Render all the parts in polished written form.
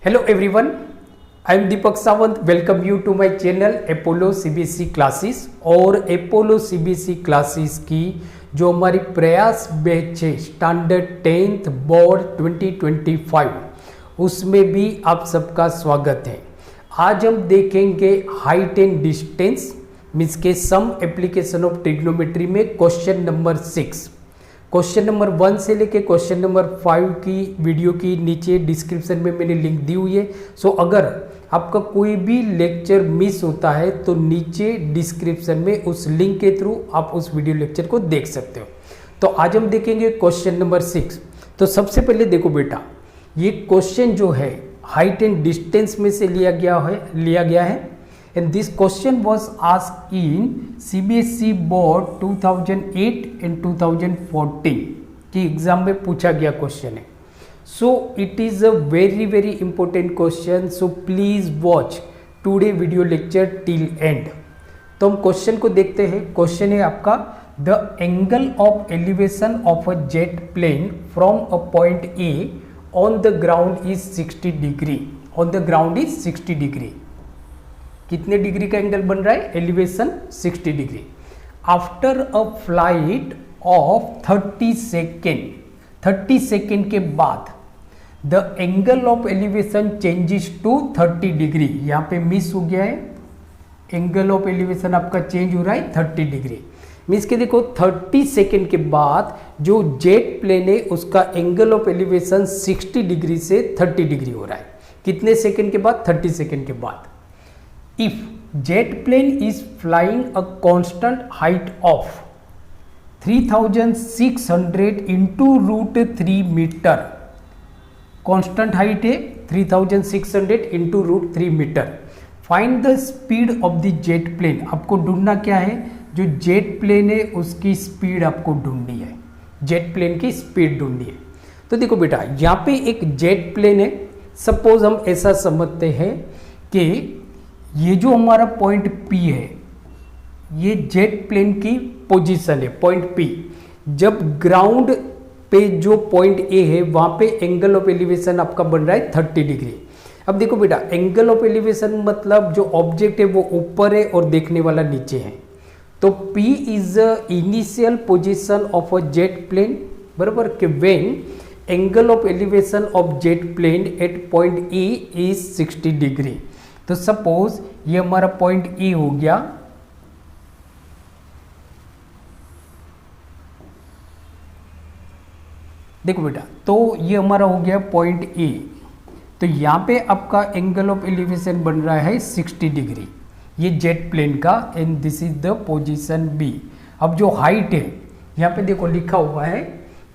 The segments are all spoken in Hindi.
Hello everyone, I am Deepak Sawant. Welcome you to my channel Apollo CBSE classes. और अपोलो सीबीएसई क्लासेस की जो हमारी प्रयास बैच है स्टैंडर्ड 10th बोर्ड 2025, उसमें भी आप सबका स्वागत है। आज हम देखेंगे हाइट एंड डिस्टेंस मीन्स के सम एप्लीकेशन ऑफ ट्रिग्नोमेट्री में क्वेश्चन नंबर 6। क्वेश्चन नंबर 1 से लेके क्वेश्चन नंबर 5 की वीडियो की नीचे डिस्क्रिप्शन में मैंने लिंक दी हुई है। सो अगर आपका कोई भी लेक्चर मिस होता है तो नीचे डिस्क्रिप्शन में उस लिंक के थ्रू आप उस वीडियो लेक्चर को देख सकते हो। तो आज हम देखेंगे क्वेश्चन नंबर 6। तो सबसे पहले देखो बेटा, ये क्वेश्चन जो है हाइट एंड डिस्टेंस में से लिया गया है and this question was asked in CBSE board 2008 and 2014 की एग्जाम में पूछा गया क्वेश्चन है। So it is a very important question, so please watch today video lecture till end. तो हम क्वेश्चन को देखते हैं। क्वेश्चन है आपका, the angle of elevation of a jet plane from a point A on the ground is 60 degree. On the ground is 60 degree. कितने डिग्री का एंगल बन रहा है? Elevation 60 degree. After a flight of 30 second के बाद the angle of elevation changes to 30 degree. यहाँ पे मिस हो गया है, एंगल ऑफ एलिवेशन आपका चेंज हो रहा है 30 डिग्री। मीन्स के देखो 30 सेकेंड के बाद जो जेट प्लेन है उसका एंगल ऑफ एलिवेशन 60 डिग्री से 30 डिग्री हो रहा है। कितने सेकेंड के बाद? 30 सेकेंड के बाद। If jet plane is flying a constant height of 3600 into root 3 meter, constant height है 3600 into root 3 meter. Find the speed of the jet plane। आपको ढूंढना क्या है? जो जेट प्लेन है उसकी स्पीड आपको ढूंढनी है, जेट प्लेन की स्पीड ढूंढनी है। तो देखो बेटा, यहाँ पे एक जेट प्लेन है। सपोज हम ऐसा समझते हैं कि ये जो हमारा पॉइंट P है, ये जेट प्लेन की पोजीशन है, पॉइंट P। जब ग्राउंड पे जो पॉइंट A है वहां पे एंगल ऑफ एलिवेशन आपका बन रहा है 30 डिग्री। अब देखो बेटा, एंगल ऑफ एलिवेशन मतलब जो ऑब्जेक्ट है वो ऊपर है और देखने वाला नीचे है। तो P is initial position of a jet plane, बराबर कि when angle of elevation of jet plane at point E is 60 degree. तो सपोज ये हमारा पॉइंट E हो गया। देखो बेटा, तो ये हमारा हो गया पॉइंट E। तो यहाँ पे आपका एंगल ऑफ एलिवेशन बन रहा है 60 डिग्री, ये जेट प्लेन का, and this is the position B। अब जो हाइट है यहाँ पे देखो लिखा हुआ है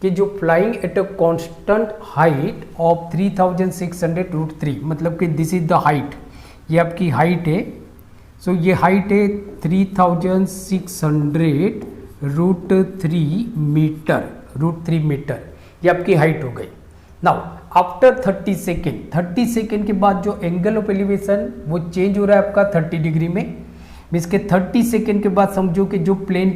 कि जो flying at a constant height of 3600 root 3, मतलब कि दिस इज द हाइट। ये आपकी हाइट है। सो ये हाइट है 3600 रूट 3 मीटर, रूट 3 मीटर। ये आपकी हाइट हो गई। नाउ आफ्टर 30 सेकेंड के बाद जो एंगल ऑफ एलिवेशन वो चेंज हो रहा है आपका 30 डिग्री में। मीन्स के 30 सेकेंड के बाद समझो कि जो प्लेन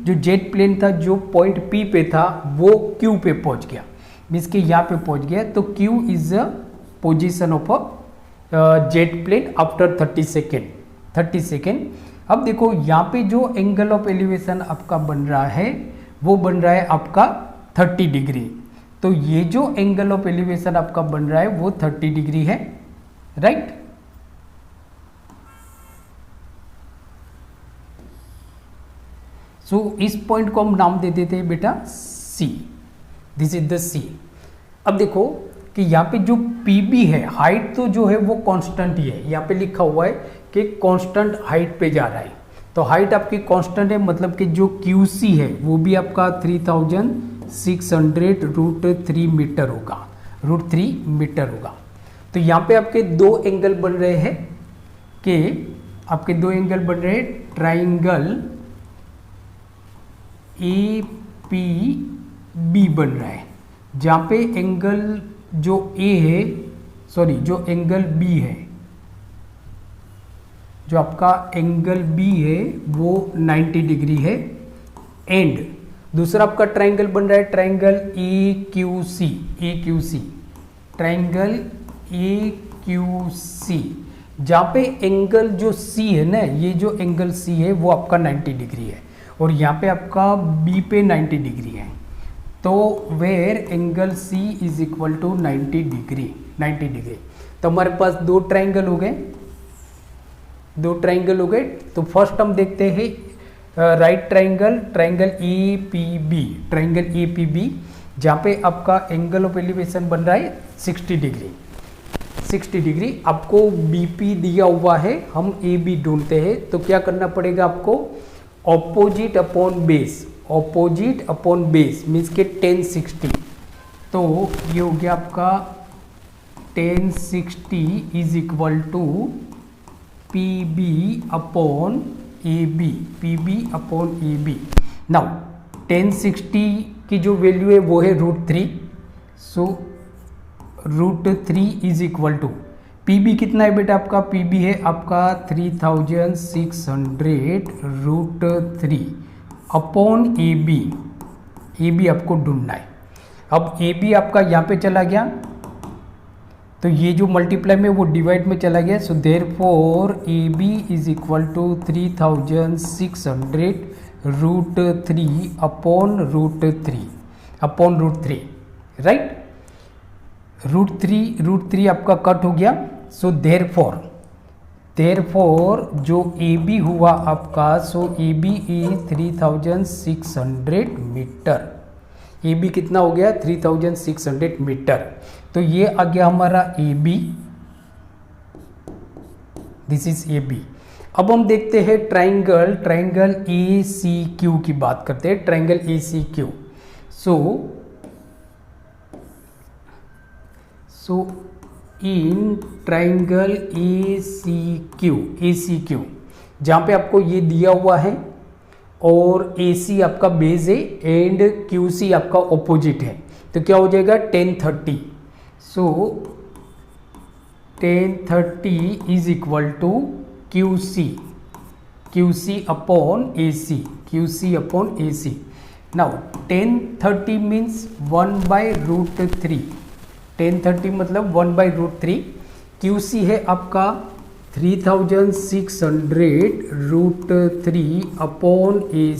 जो जेट प्लेन था जो पॉइंट P पे था वो Q पे पहुंच गया। मीन्स के यहाँ पे पहुंच गया। तो Q is a position of a jet plane after 30 second. अब देखो यहाँ पे जो एंगल ऑफ एलिवेशन आपका बन रहा है वो बन रहा है आपका 30 डिग्री। तो ये जो एंगल ऑफ एलिवेशन आपका बन रहा है वो 30 डिग्री है, राइट। सो इस पॉइंट को हम नाम दे देते हैं बेटा C। This is the C। अब देखो कि यहाँ पे जो PB है, हाइट तो जो है वो कांस्टेंट ही है। यहाँ पे लिखा हुआ है कि कांस्टेंट हाइट पे जा रहा है। तो हाइट आपकी कांस्टेंट है, मतलब कि जो QC है वो भी आपका 3600 रूट 3 मीटर होगा, रूट 3 मीटर होगा। तो यहाँ पे आपके दो एंगल बन रहे हैं कि आपके दो एंगल बन रहे हैं, ट्राइंगल APB बन रहा है, जहाँ पे एंगल जो A है, सॉरी जो एंगल B है, जो आपका एंगल B है वो 90 डिग्री है। एंड दूसरा आपका ट्राइंगल बन रहा है, triangle EQC। Triangle A Q C, जहाँ पे एंगल जो सी है ना, ये जो एंगल सी है वो आपका 90 डिग्री है और यहाँ पे आपका बी पे 90 डिग्री है। तो where angle C is equal to 90 degree, 90 degree. तो हमारे पास दो ट्रायंगल हो गए, दो ट्रायंगल हो गए। तो फर्स्ट हम देखते हैं right triangle, triangle A P B, triangle A P B, जहाँ पे आपका एंगल ऑफ एलिवेशन बन रहा है 60 डिग्री, 60 डिग्री। आपको बीपी दिया हुआ है, हम ए बी ढूंढते हैं। तो क्या करना पड़ेगा आपको, opposite upon base, opposite upon base means के 1060। तो ये हो गया आपका 1060 is equal to P B upon A B, P B upon A B. Now 1060 की जो वैल्यू है वो है √3, so √3 is equal to P B कितना है बेटा आपका, पी बी है आपका 3600 √3 upon A B, A B आपको ढूंढना है। अब ए बी आपका यहाँ पे चला गया, तो ये जो मल्टीप्लाई में वो डिवाइड में चला गया। So therefore A B is equal to 3600 √3 upon √3 upon √3, right. √3 आपका कट हो गया। सो देयरफॉर जो ए बी हुआ आपका, so A B is 3600 meter, A B कितना हो गया 3600 मीटर। तो ये आ गया हमारा A B, this is A B. अब हम देखते हैं triangle, triangle A C Q की बात करते हैं, triangle A C Q. So in triangle A C Q, जहाँ पे आपको ये दिया हुआ है और ए सी आपका बेस है एंड क्यू सी आपका ऑपोजिट है, तो क्या हो जाएगा 1030। So 1030 is equal to Q C upon A C, Q C upon A C. Now 1030 means 1/√3, 1030 मतलब 1/√3। क्यू सी है आपका 3600 √3 upon A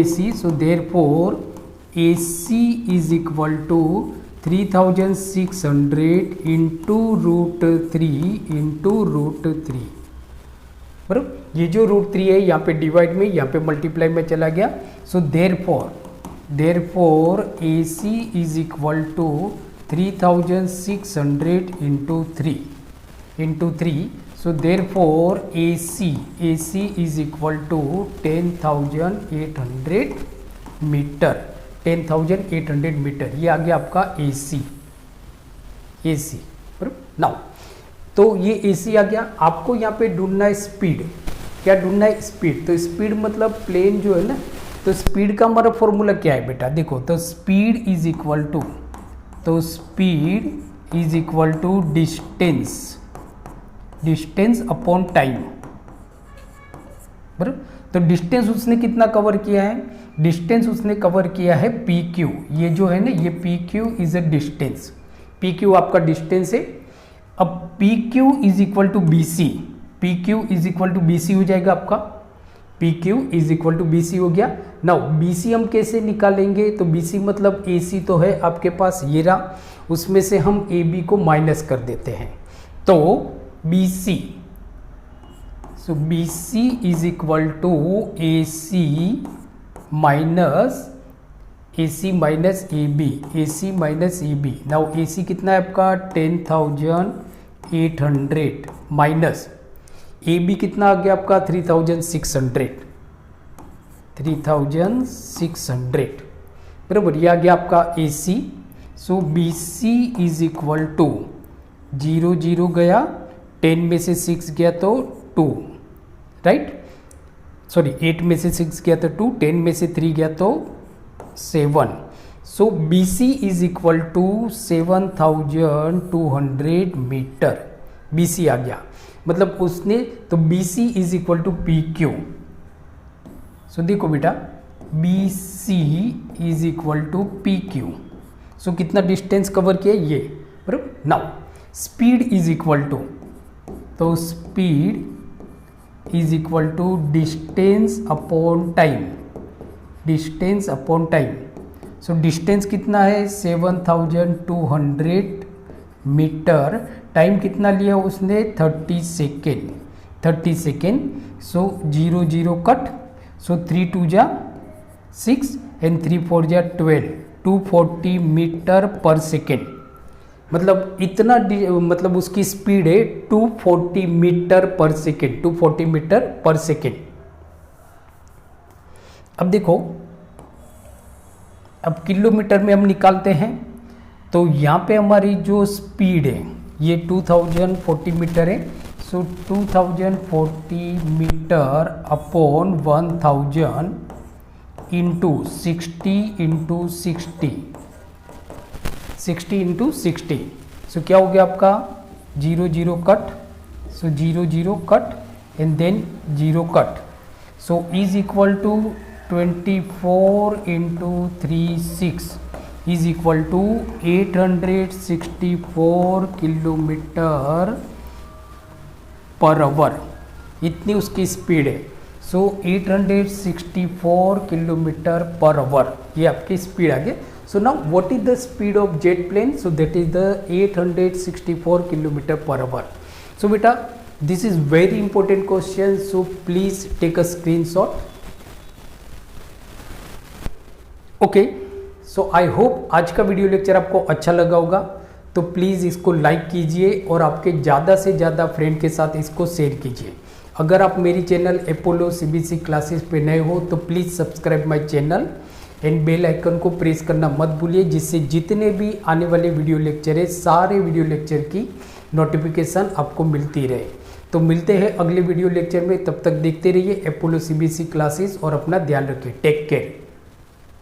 C. So therefore A C is equal to 3600 into √3 बराबर। ये जो √3 है यहाँ पे डिवाइड में, यहाँ पे मल्टीप्लाई में चला गया। So therefore A C is equal to 3600 into 3। So therefore A C is equal to 10,800 metre, 10,800 metre. ये आ गया आपका ए सी बराबर। नाउ तो ये ए सी आ गया। आपको यहाँ पे ढूंढना है स्पीड, क्या ढूंढना है स्पीड। तो स्पीड मतलब प्लेन जो है ना, तो स्पीड का हमारा फॉर्मूला क्या है बेटा, देखो। तो speed is equal to distance upon time, बराबर। तो डिस्टेंस उसने कितना कवर किया है, डिस्टेंस उसने कवर किया है पी क्यू। ये जो है ना, ये P Q is a distance, P Q आपका डिस्टेंस है। अब P Q is equal to B C, P Q is equal to B C हो जाएगा आपका, P Q is equal to B C हो गया। नाउ बी सी हम कैसे निकालेंगे, तो बी सी मतलब ए सी तो है आपके पास, ये रहा, उसमें से हम ए बी को माइनस कर देते हैं। तो B C, so B C is equal to A C minus A B. Now A C कितना है आपका 10,800 माइनस ए बी कितना आ गया आपका 3,600 बराबर। ये आ गया आपका A C. So B C is equal to 0 0 गया, 10 में से 6 गया तो 2, राइट। सॉरी 8 में से 6 गया तो 2, 10 में से 3 गया तो 7। So B C is equal to 7,200 meter, B C आ गया। मतलब उसने, तो B C is equal to P Q. So देखो बेटा, B C is equal to P Q. So कितना डिस्टेंस कवर किया ये, now speed is equal to, तो speed is equal to distance upon time, distance upon time. So distance कितना है 7200 मीटर, टाइम कितना लिया उसने 30 सेकेंड, 30 सेकेंड। सो 0 0 कट, सो 3 2 जा 6 एंड 3 4 जा 12, 240 मीटर पर सेकेंड। मतलब इतना मतलब उसकी स्पीड है 240 मीटर पर सेकेंड, 240 मीटर पर सेकेंड। अब देखो, अब किलोमीटर में हम निकालते हैं, तो यहाँ पे हमारी जो स्पीड है ये 2040 मीटर है। So 2040 metre upon 1000 into 60 into 60, 60 into 60। So क्या हो गया आपका 0 0 cut, so 0 0 cut and then 0 cut. So is equal to 24 into 36 is equal to 864 kilometre per hour, इतनी उसकी स्पीड है। सो 864 किलोमीटर पर आवर, ये आपकी स्पीड आ गई। So now what is the speed of jet plane? So that is the 864 kilometre per hour. So बेटा this is very important question, so please take a screenshot. Okay, so I hope आज का वीडियो लेक्चर आपको अच्छा लगा होगा, तो प्लीज़ इसको लाइक कीजिए और आपके ज़्यादा से ज़्यादा फ्रेंड के साथ इसको शेयर कीजिए। अगर आप मेरी चैनल अपोलो सीबीएसई क्लासेस पे नए हो तो please subscribe my channel and bell icon को प्रेस करना मत भूलिए, जिससे जितने भी आने वाले वीडियो लेक्चर है सारे वीडियो लेक्चर की नोटिफिकेशन आपको मिलती रहे। तो मिलते हैं अगले वीडियो लेक्चर में, तब तक देखते रहिए अपोलो सीबीएसई क्लासेस और अपना ध्यान रखिए। Take care.